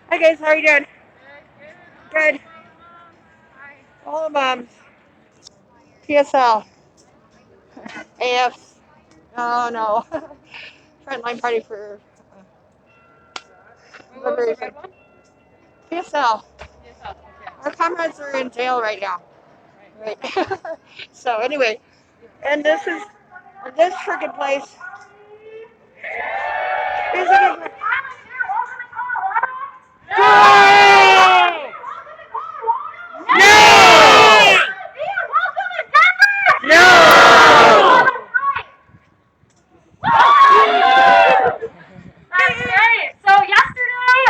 Hi guys, how are you doing? Good. All moms. PSL. AFs. Oh no. Frontline party for liberation. PSL. Our comrades are in jail right now. Right. So anyway, and this freaking place is a no! No! No! That's great. So yesterday,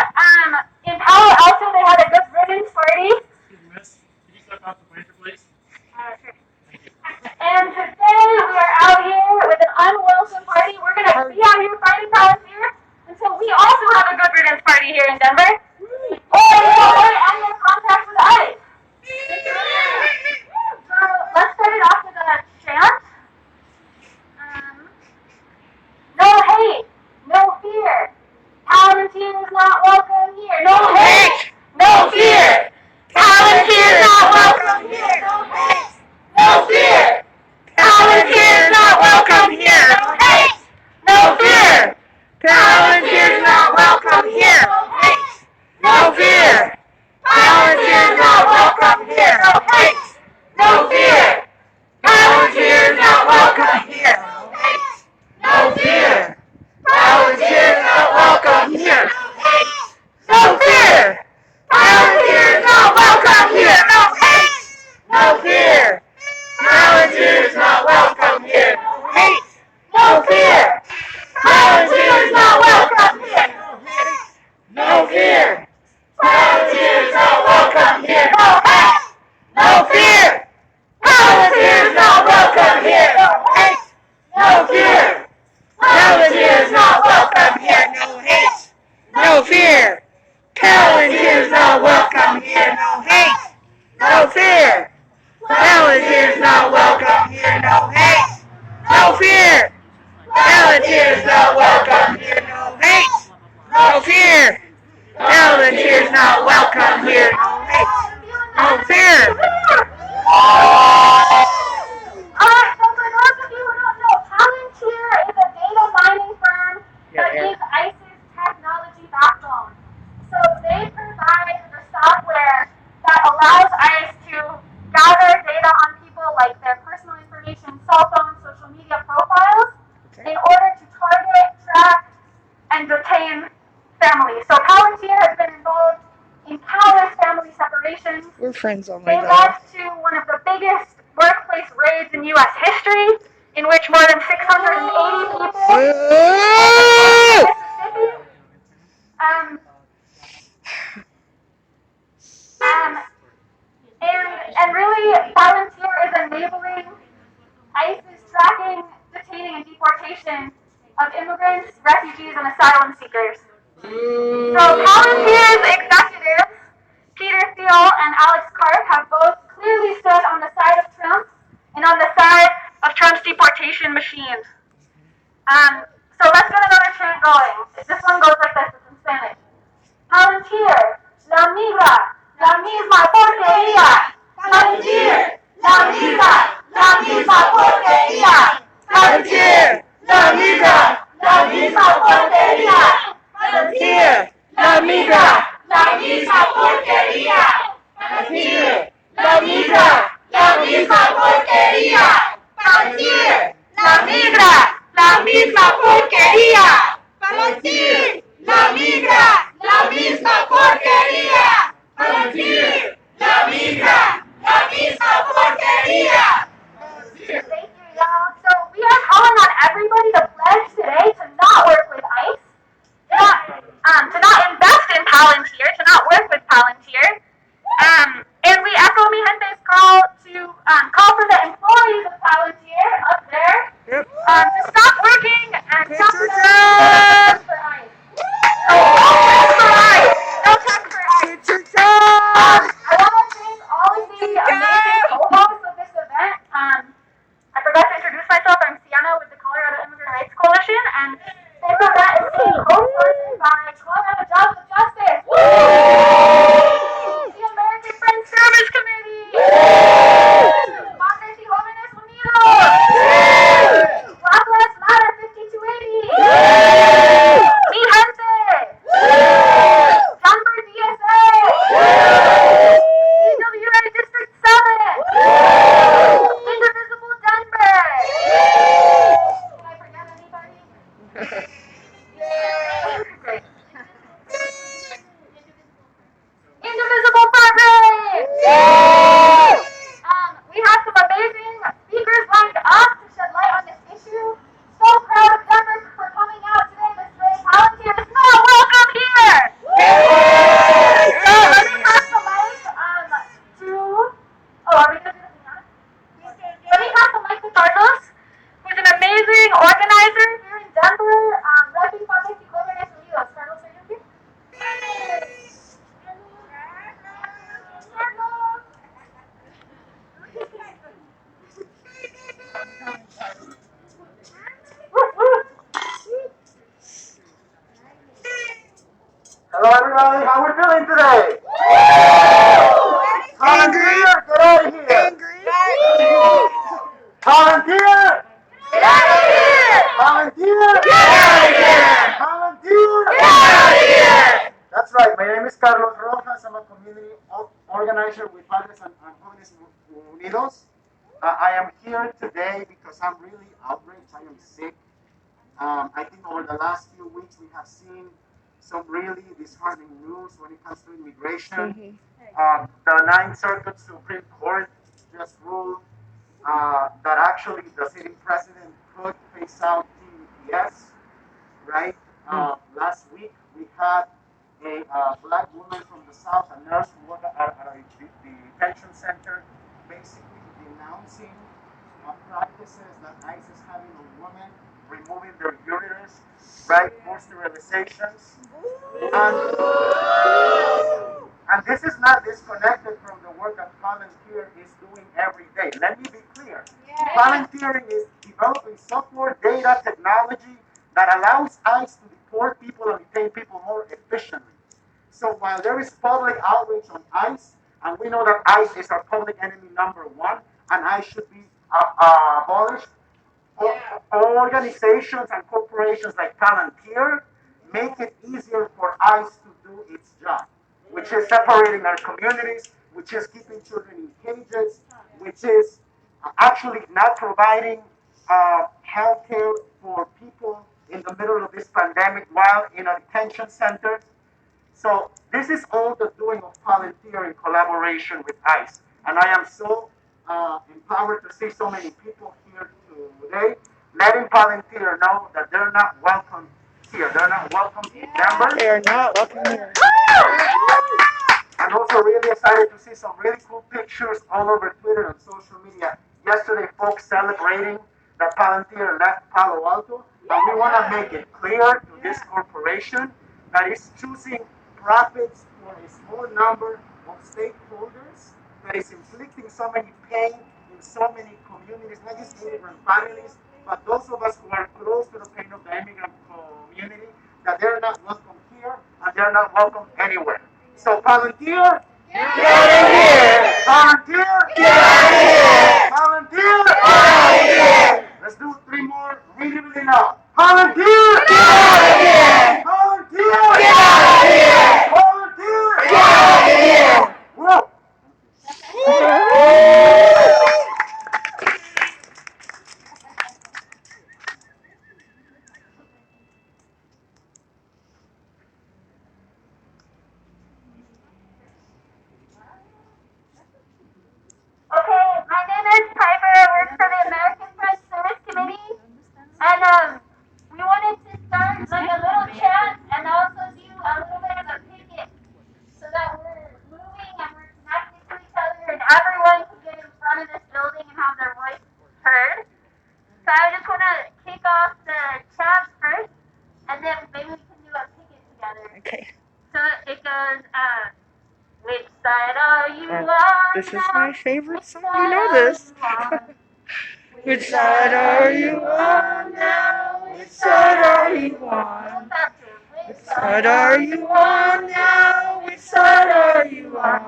in Palo Alto, they had a good ribbons party. Excuse me, miss. Could you step off the planter, please? Sure. And today we are out here with an unwelcome party. We're gonna be out here fighting volunteers until we also have a good riddance party here in Denver. Or end in contact with ICE. So let's start it off with a chant. No hate, no fear. Palantir is not welcome here. No hate, no fear. Palantir is not welcome here. No hate, no fear. Palantir is not welcome here. No hate, no fear. Palantir is not welcome here. No hate, no fear. Palantir is not welcome here. No hate, no fear. Palantir is not welcome here. No hate, no fear. Palantir is not welcome here. No hate, no fear. Palantir is not welcome here. No hate, no fear. Palantir is not welcome here. No hate, no fear. Palantir is not welcome here. No hate, no fear. Palantir is not welcome here. No hate, no fear. Palantir is not welcome here. No hate, no fear. Palantir is not welcome here. No hate, no fear. Palantir is not welcome here. No hate, no fear. Palantir is not welcome here. No hate, no fear. Palantir is not welcome here. No hate, no fear. Palantir is not welcome here. No hate, no fear. Alright, so for those of you who don't know, Palantir is a data mining firm that is ICE's technology backbone. So they provide the software that allows ICE to gather data on people like their personal information, cell phones, social media profiles, in order to target, track, and detain families. So Palantir has been involved in countless family separations. We're friends, oh my They god. led to one of the biggest workplace raids in U.S. history, in which more than 680 people Mississippi. And really, Palantir is enabling ICE's tracking, detaining, and deportation of immigrants, refugees, and asylum seekers. So Palantir's executives, Peter Thiel and Alex Karp, have both clearly stood on the side of Trump and on the side of Trump's deportation machine. So let's get another chant going. This one goes like this, it's in Spanish. Palantir, la migra, la misma porquería. Palantir, la migra, la misma porquería. Palantir, la migra, la misma porquería. Palantir, la migra, la misma porquería. Palantir, la migra, la misma porquería. Palantir, la migra, la misma porquería. Palantir, la migra, la misma porquería. Palantir, la migra, la misma porquería. Thank you, y'all. So we are calling on everybody to pledge today to not work with ICE, to not invest in Palantir, to not work with Palantir. And we echo mi gente's call to call for the employees of Palantir up there to stop working and stop for ICE. No tax for ICE. No tax for ICE. I want to thank all of the amazing co-hosts of this event. I forgot to introduce myself. I'm Sienna with the Colorado Immigrant Rights Coalition, and this event is being hosted by Colorado Jobs of Justice. Hello everybody, how we feeling today? Angry. Volunteer, get out of here! Angry. Volunteer! Get out of here! Volunteer! Get out of here! Volunteer! Get out of here! That's right, my name is Carlos Rojas, I'm a community organizer with Padres and Jóvenes Unidos. I am here today because I'm really outraged, I am sick. I think over the last few weeks we have seen some really disheartening news when it comes to immigration. The Ninth Circuit Supreme Court just ruled that actually the sitting president could phase out TPS, right? Last week we had a black woman from the South, a nurse who worked at a detention center, basically denouncing practices that ICE is having on women, removing their ureters, right? Forced sterilizations. And this is not disconnected from the work that Palantir is doing every day. Let me be clear. Palantir is developing software data technology that allows ICE to deport people and detain people more efficiently. So while there is public outreach on ICE, and we know that ICE is our public enemy number one, and ICE should be abolished, organizations and corporations like Palantir make it easier for ICE to do its job, which is separating our communities, which is keeping children in cages, which is actually not providing health care for people in the middle of this pandemic while in a detention center. So this is all the doing of Palantir in collaboration with ICE. And I am so empowered to see so many people here today, letting Palantir know that they're not welcome here. They're not welcome in Denver. They are not welcome here. I'm also really excited to see some really cool pictures all over Twitter and social media. Yesterday, folks celebrating that Palantir left Palo Alto. And we want to make it clear to this corporation that is choosing profits for a small number of stakeholders, that is inflicting so many pain in so many communities, not just immigrant families, but those of us who are close to the pain of the immigrant community, that they're not welcome here and they're not welcome anywhere. So Palantir, get out of here! Palantir, get out of here! Palantir, get out of here! Let's do three more really, really loud. Palantir, get out of here! Palantir, get out of here! Palantir, get out of here! Whoa! Okay, my name is Piper. I work for the American Press Service Committee. And we wanted to start like a little chat and also do a little bit of a picket so that we're moving and we're connected to each other and everyone can get in front of this building and have their voice heard. So I just want to kick off the chat first and then maybe we can do a picket together. Okay. So it goes, which side are you on? This is my favorite song. You know this. Which side are you on now? Which side are you on? Which side are you on now? Which side are you on?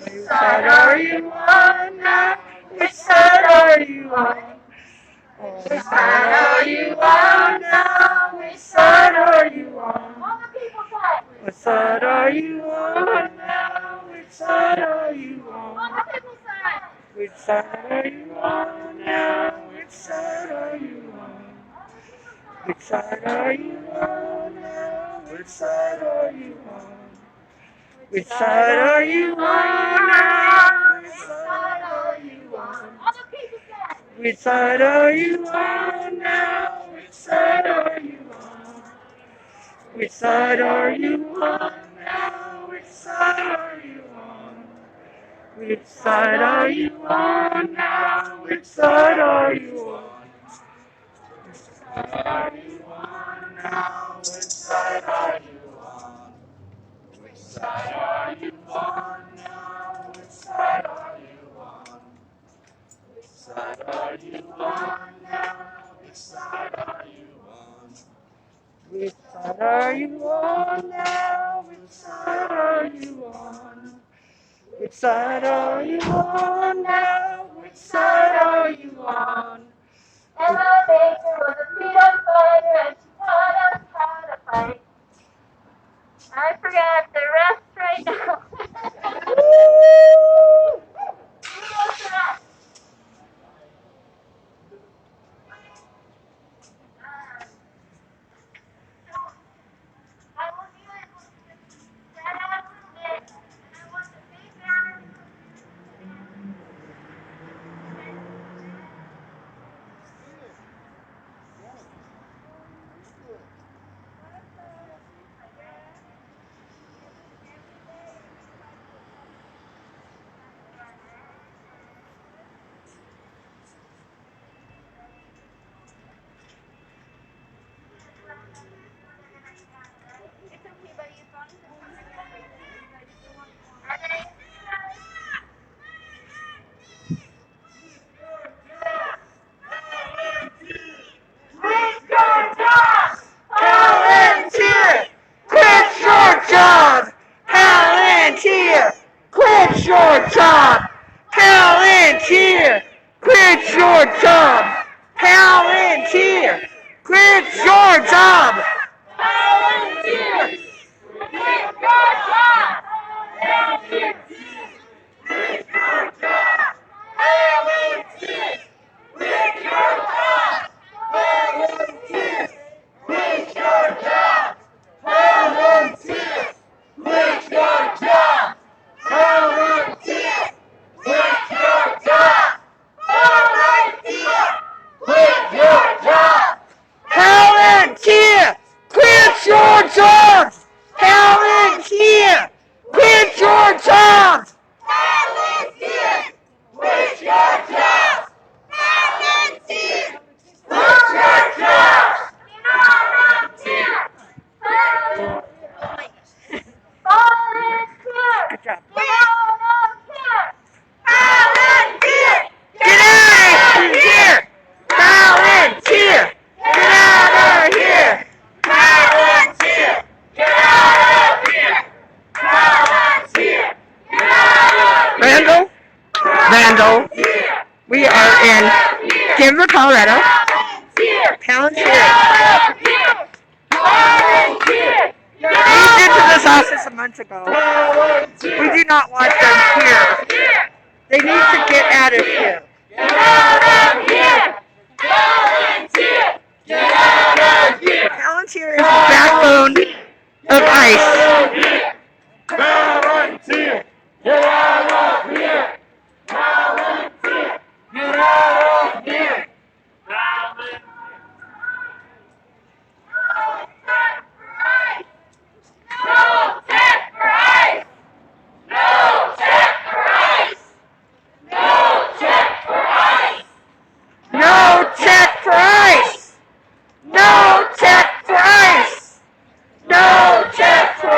Which side are you on now? Which side are you on? Which side are you on now? Which side are you on? Which side are you on now? Which side are you on? Which side are you on now? Which side are you on? Which side are you on now? Which side are you on? Which side are you on now? Which side are you on? Which side are you on now? Which side are you on? Which side are you on now? Which side are you on? Which side are you on now? Which side are you on? Which side are you on now? Which side are you on? Which side are you on now? Which side are you on? Which side are you on now? Which side are you on? Which side are you on now? Which side are you on? Which side are you on now? Which side are you on? Emma Baker was a freedom fighter and she taught us how to fight. I forgot the rest right now. Who knows the rest? So I will do it that out a little bit, and I want the big banner. It's okay, buddy. As long as it's on the camera. Palantir! Quit your job! Palantir! Quit your job! Palantir! Quit your job! Palantir! Quit your job! Palantir! Quit your job! Palantir! Quit your job! Palantir! Quit your job! Palantir! Quit your job! Palantir! Quit your job! Palantir! Quit your job! Palantir! Quit your job! Palantir! Quit your job! Palantir! Quit your job! Palantir! Quit your job! Palantir! Quit your job! Palantir! Volunteer! Good job. Volunteer! Palantir! Get out of here! Palantir! Get out of here! Palantir! Get out of here! Palantir! Get out of here! Randall, we are in Denver, Colorado. Palantir! We did to this house just a month ago. We do not want them here. They need to get out of here. Get out of here! Palantir! Get out of here! Palantir is the backbone of ICE. Palantir! Get out of here! Palantir! Get out of here! Palantir! No tech for ICE! No tech for ICE! No tech for ICE! No tech for ICE! No tech for ICE! No tech for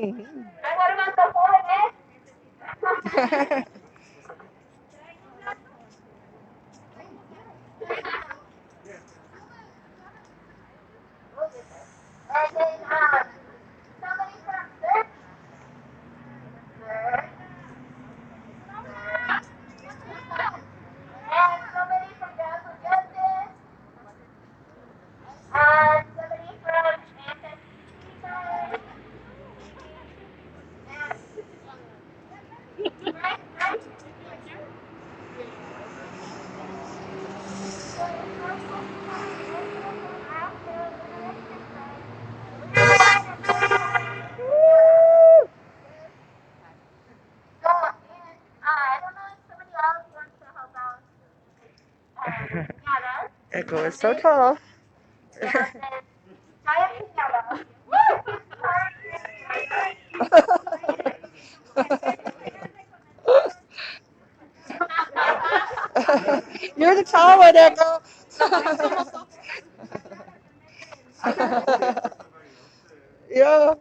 And what about the jóvenes? And then somebody from third. And somebody from Gas for Justice. And somebody from Anthony. So, I don't know if somebody else wants to help out. Piñatas. Echo is so tall. Entonces, trae piñatas. You're the tall one, Echo. Yeah.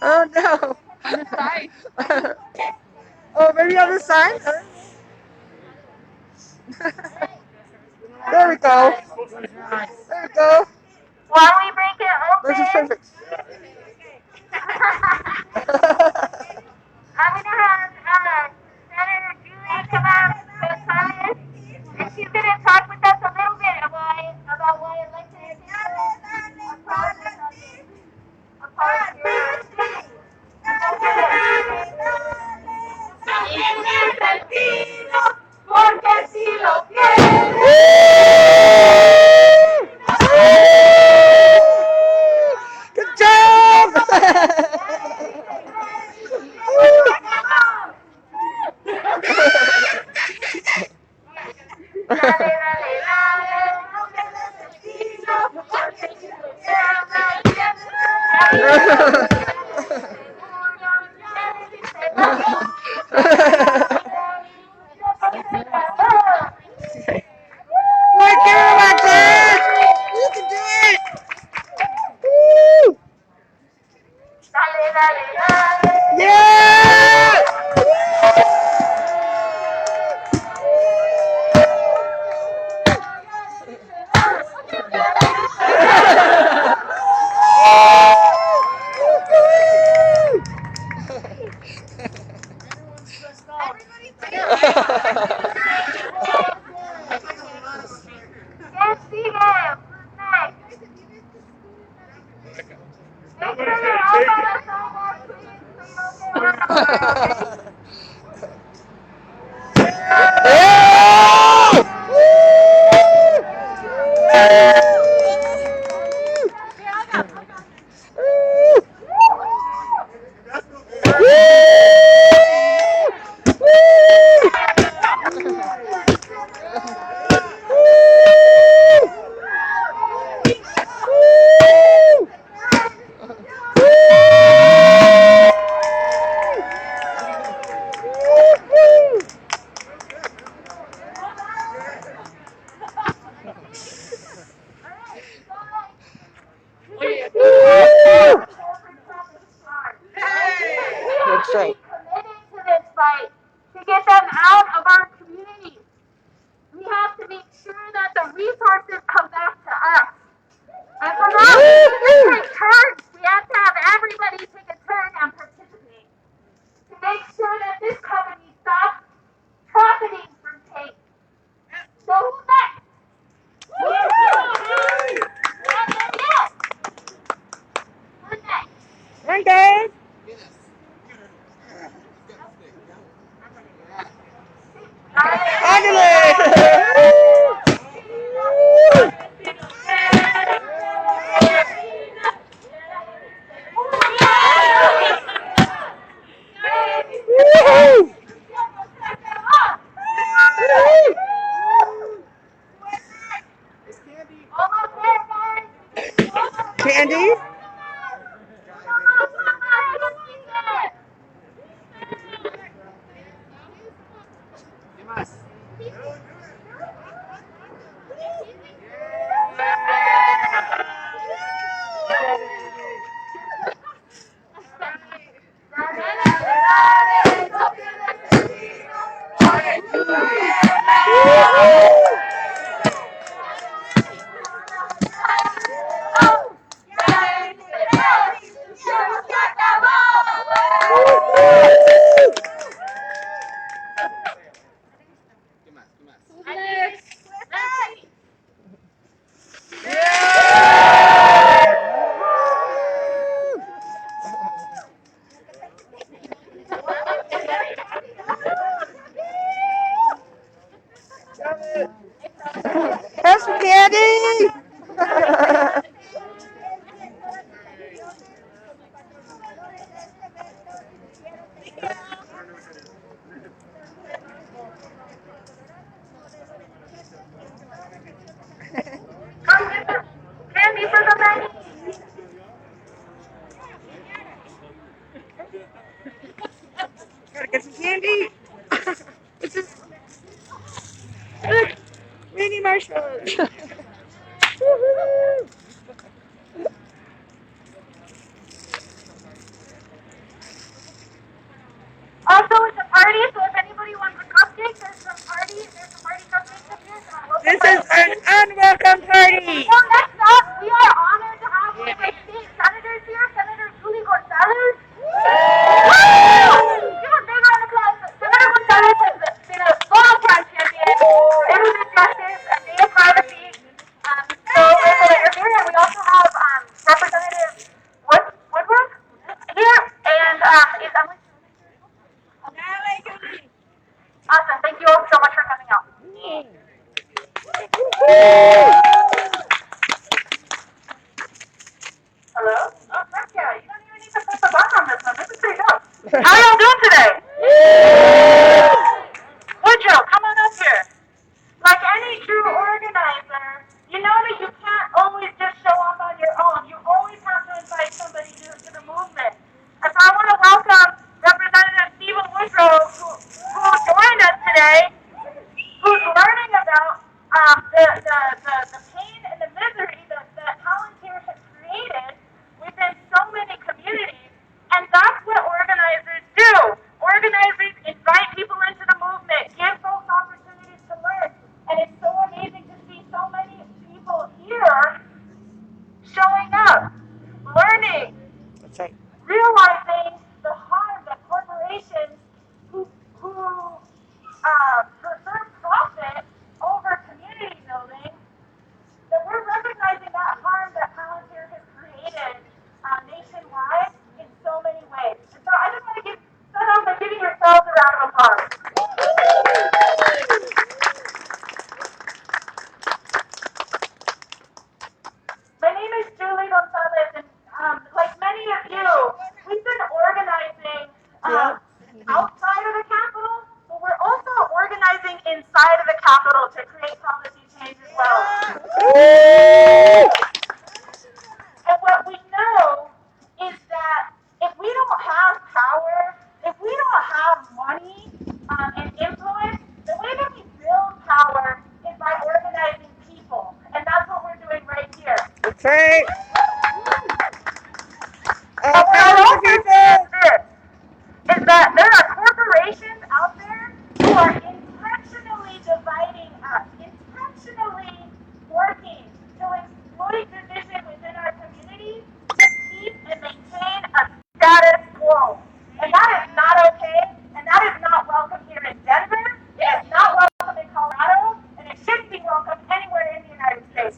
Oh no. On the side. Oh, maybe on the side? There we go. There we go. While we break it This is open, perfect. I'm going to have Senator Julie come out and comment, and she's going to talk with us a little bit about why elected officials are a part of your city. Porque si lo Good job! My girl, Alexis! You can do it! Woo! Yeah! Yes, sigue. Who's next? Make sure you're all by the sidewalk, please, so you don't get run over. Good shape. Committed to this fight to get them out of our communities. We have to make sure that the resources come back to us. And for that, we have to take turns. We have to have everybody take a turn and participate to make sure that this company stops profiting from tape. So who's next? Yes. Who's next? One day. Almost there, guys. Candy? candy. This is look, mini marshmallows. Woohoo! Also, it's a party, so if anybody wants a cupcake, there's some party cupcakes up here. This is an unwelcome party. So next up, we are honored to have one of our state senators here, Senator Julie Gonzalez. Give a big round of applause. Senator Gonzalez has been a long-time champion for immigrant justice and data privacy. So we're glad you're here, and we also have Representative Woodruff here, and is Emily? Awesome. Thank you all so much for coming out. Hello? Oh, heck yeah. You don't even need to press the button on this one. This is pretty dope. How are y'all doing today? Woodrow, come on up here. Like any true organizer, you know that you can't always just show up on your own. You always have to invite somebody new to the movement. And so I want to welcome Representative Stephen Woodrow, who joined us today, who's learning about the pain and the misery that Palantir has created within so many communities. And that's what organizers do. Organizers invite people into the movement, give folks opportunities to learn. And it's so amazing to see so many people here showing up, learning, That's right. realizing the harm that corporations who prefer profit over community building, that we're recognizing that harm that Palantir has created nationwide in so many ways. And so I just want to start off by giving yourselves a round of applause. My name is Julie Gonzalez, and like many of you, we've been organizing outside of the Capitol, but we're also organizing inside of the Capitol to create policy change as well. And what we know is that if we don't have power, if we don't have money and influence, the way that we build power is by organizing people. And that's what we're doing right here. That's right. But what I also say is this, is that there are corporations out there who are intentionally dividing us, intentionally working to exploit division within our communities to keep and maintain a status quo. And that is not okay, and that is not welcome here in Denver, it is not welcome in Colorado, and it shouldn't be welcome anywhere in the United States.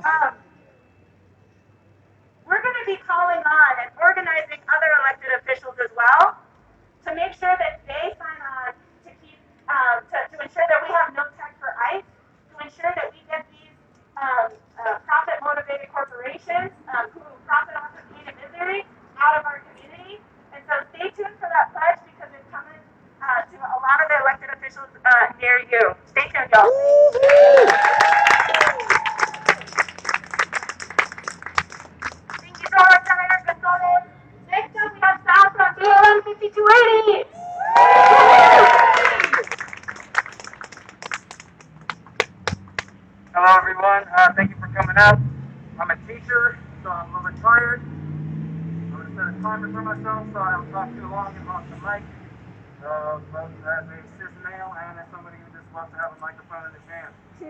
Um, we're going to be calling on and organizing other elected officials as well to make sure that they sign on to keep to ensure that we have no tech for ICE, to ensure that we get these profit-motivated corporations who profit off of pain and misery out of our community. And so stay tuned for that pledge because it's coming to a lot of the elected officials near you. Stay tuned, y'all. Thank you so much, Senator Gonzalez. Next up, we have Sal from BLM 5280. Hello, everyone. Thank you for coming out. I'm a teacher, so I'm a little bit tired. I'm going to set a timer for myself so I don't talk too long and hog the mic. Both as a cis male and as somebody who just loves to have a microphone in his hand. So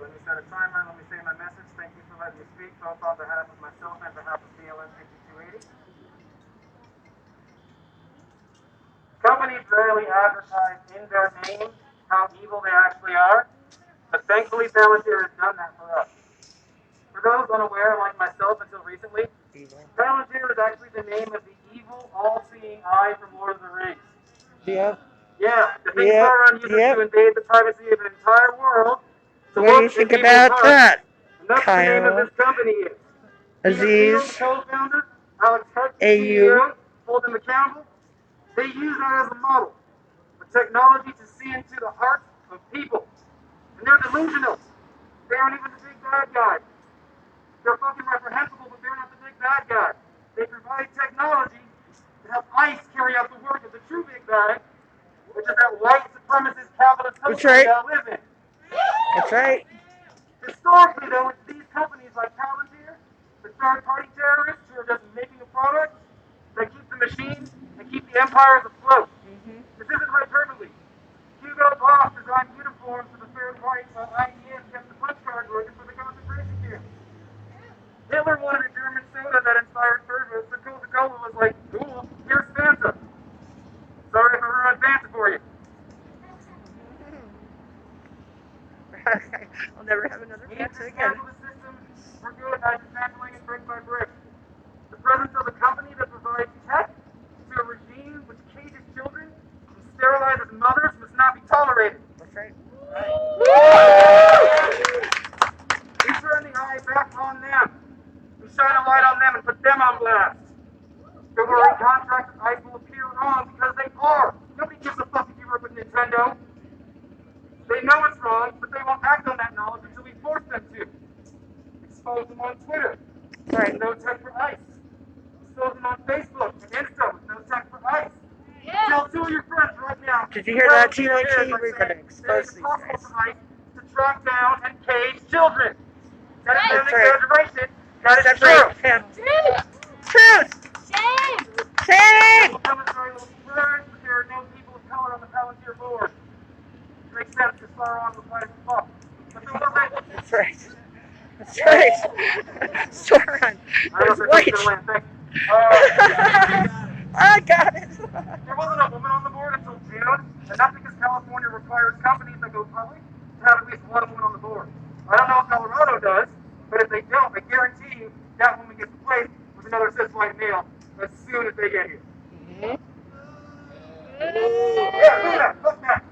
let me set a timer and let me say my message. Thank you for letting me speak, both on behalf of myself and behalf of BLM 5280. Companies rarely advertise in their name how evil they actually are, but thankfully Palantir has done that for us. For those unaware, like myself until recently, Palantir is actually the name of the evil, all-seeing eye from Lord of the Rings. Yep. Yeah, the thing Sauron uses to invade the privacy of an entire world. So what do you think about that, and that's the name of Kyle? this company is. Aziz, co-founder, Alex Hutch, AU. CEO, hold them accountable. They use that as a model for technology to see into the hearts of people. And they're delusional. They aren't even the big bad guys. They're fucking reprehensible, but they're not the big bad guys. They provide technology to help ICE carry out the work of the true big bad, which is that white supremacist capitalist culture we now live in. That's right. Historically, though, it's these companies like Palantir, the third-party terrorists who are just making a product that keep the machines and keep the empires afloat. This isn't hyperbole. Hugo Boss designed uniforms for the third party while IBM kept the punch cards working for the concentration camps. Hitler wanted a German soda that inspired fervor, so Coca-Cola was like, cool, here's Fanta. Sorry if I ruined Fanta for you. I'll never have another Fanta again. The system for good by dismantling it brick by brick. The presence of a company that provides tech to a regime which cages children and sterilizes mothers must not be tolerated. That's right. We turn the eye back on them. We shine a light on them and put them on blast. February contracts with ICE will appear wrong because they are. Nobody gives a fuck if you work with Nintendo. They know it's wrong, but they won't act on that knowledge until we force them to. Expose them on Twitter. Right. No tech for ICE. Expose them on Facebook and Insta with no tech for ICE. Tell two of your friends right now. Did you hear that, TYT? We're going to expose these guys. To track down and cage children. That is an That's right. exaggeration. That is Separate true. him. Truth! Shame! Shame! There are no people of color on the Palantir board. It makes sense because Sauron was white as fuck. But there wasn't. That's right. That's right. Sauron is white. I got it. There wasn't a woman on the board until June, and that's because California requires companies that go public to have at least one woman on the board. I don't know if Colorado does, but if they don't, I guarantee you that woman gets replaced with another cis white male as soon as they get here. Yeah, fuck that.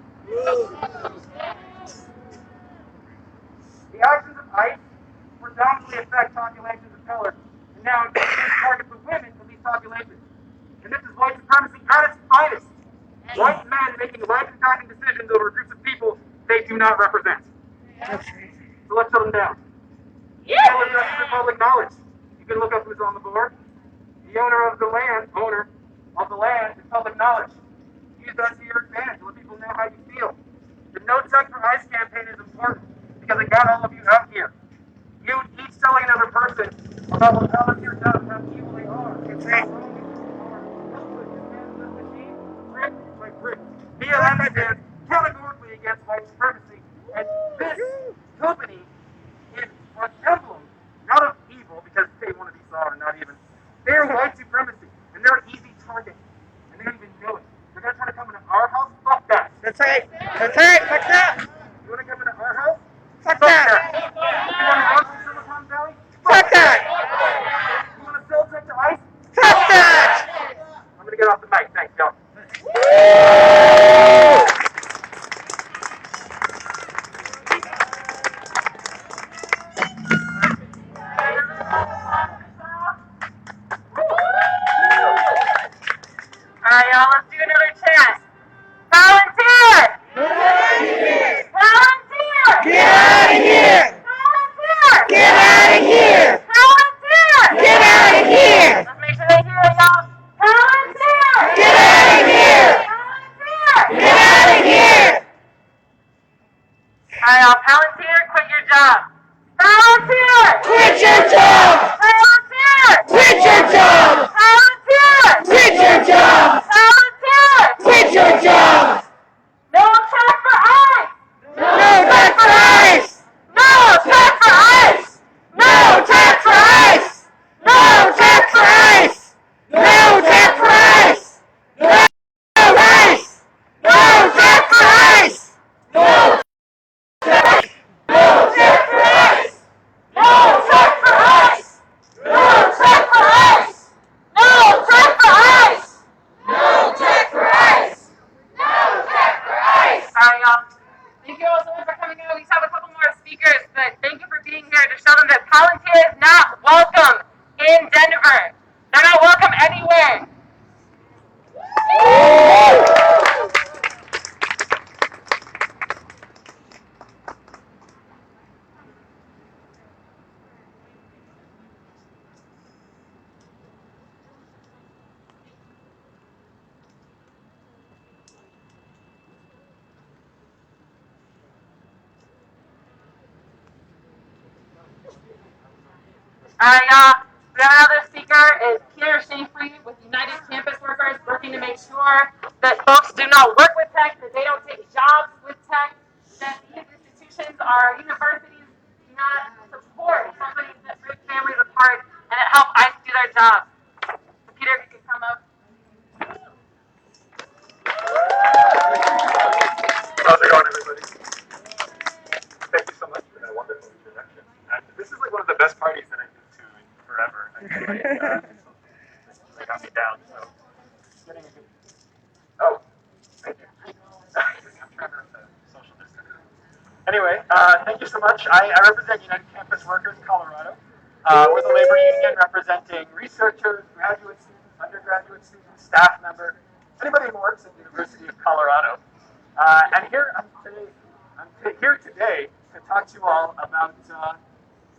The actions of ICE predominantly affect populations of color, and now include targets of women in these populations. And this is white supremacy at its finest. White men making life-impacting decisions over groups of people they do not represent. So let's shut them down. All addresses are public knowledge. You can look up who's on the board. The owner of the land is public knowledge. Use that to your advantage to let people know how you feel. The No Tech for ICE campaign is important because it got all of you out here. You each telling another person about what Palantir does and how evil they are. That's right. BLM stands categorically against white supremacy, and this company is an emblem, not of evil, because they want to be Sauron, not even. They're white supremacy, and they're an easy target, and they don't even know it. They're going to try to come into our house? Fuck that. That's right. That's right. Fuck that. You want to come into our house? Fuck that. You want to run from some Quit your job! Palantir! Quit your job! Palantir! Quit your job! Palantir! Quit your job! No tech for ICE! No tech for ICE! No tech for ICE! No tech for ICE! No tech for ICE! No tech for ICE! No ICE! No tech for ICE! No tech! No tech for ICE! No tech for ICE! No tech for ICE! No tech for ICE! No tech for ICE! No tech for ICE! Alright, y'all. Thank you all so much for coming out. We just have a couple more speakers, but thank you for being here to show them that Palantir is not welcome in Denver. They're not welcome anywhere. Alright, y'all. We have another speaker is Peter Schaefrey with United Campus Workers, working to make sure that folks do not work with tech, that they don't take jobs with tech, that these institutions, our universities, do not support companies that break families apart and that help ICE do their job. Peter, if you could come up. How's it going, everybody? Thank you so much for that wonderful introduction. And this is like one of the best parties that I've been to in forever. I feel like they got me down, so getting a good. Oh, thank you. I'm trying to social distance. Anyway, thank you so much. I represent United Campus Workers, Colorado. We're the labor union representing researchers, graduate students, undergraduate students, staff members, anybody who works at the University of Colorado. And here I'm here today to talk to you all about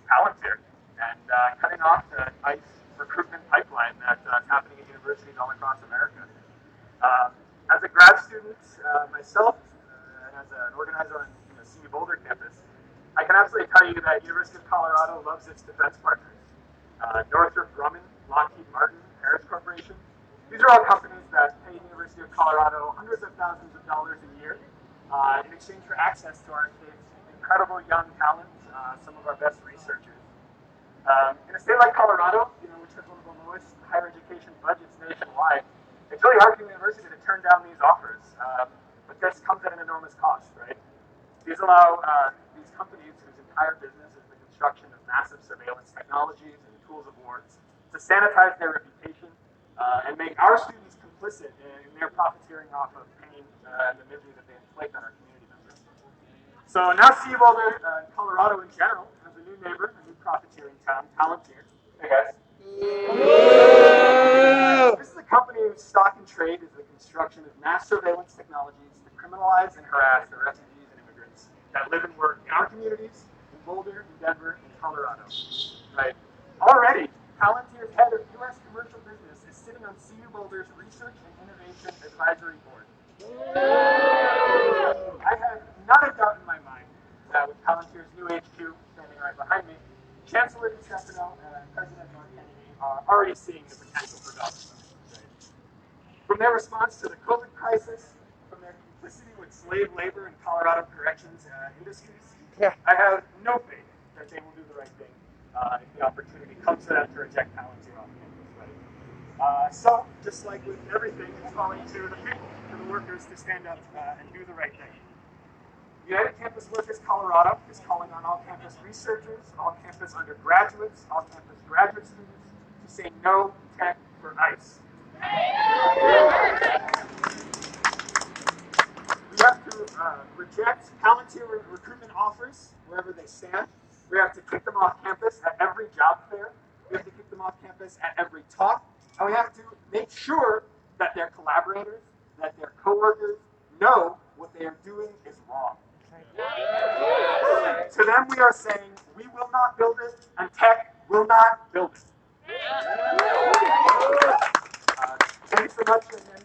Palantir and cutting off the ICE recruitment pipeline that's happening at universities all across America. As a grad student myself, and as an organizer on the CU Boulder campus, I can absolutely tell you that University of Colorado loves its defense partners. Northrop Grumman, Lockheed Martin, Harris Corporation. These are all companies that pay University of Colorado hundreds of thousands of dollars a year in exchange for access to our state's incredible young talent, some of our best researchers. In a state like Colorado, which has one of the lowest higher education budgets nationwide, it's really hard for the university to turn down these offers. But this comes at an enormous cost, right? These allow these companies whose entire business is the construction of massive surveillance technologies and tools of war to sanitize their reputation and make our students complicit in their profiteering off of pain and the misery that they inflict on our community members. So now CU Boulder, Colorado in general, has a new neighbor, a new profiteering town, Palantir. Hey guys. This is a company whose stock and trade is the construction of mass surveillance technologies to criminalize and harass the refugees and immigrants that live and work in our communities, in Boulder, in Denver, in Colorado. Right. Already, Palantir's head of U.S. commercial business is sitting on CU Boulder's Research and Innovation Advisory Board. I have not a doubt in my mind that with Palantir's new HQ standing right behind me, Chancellor DiStefano and President Mark Kennedy are already seeing the potential for dollars. From their response to the COVID crisis, from their complicity with slave labor in Colorado corrections industries, I have no faith that they will do the right thing if the opportunity comes for them to reject Palantir off campus. Right? So, just like with everything, it's calling to the people, to the workers, to stand up and do the right thing. United Campus Workers Colorado is calling on all campus researchers, all campus undergraduates, all campus graduate students to say no tech for ICE. We have to reject Palantir recruitment offers wherever they stand. We have to kick them off campus at every job fair. We have to kick them off campus at every talk. And we have to make sure that their collaborators, that their coworkers know what they are doing is wrong. To them, we are saying, we will not build it, and tech will not build it. Thank you so much.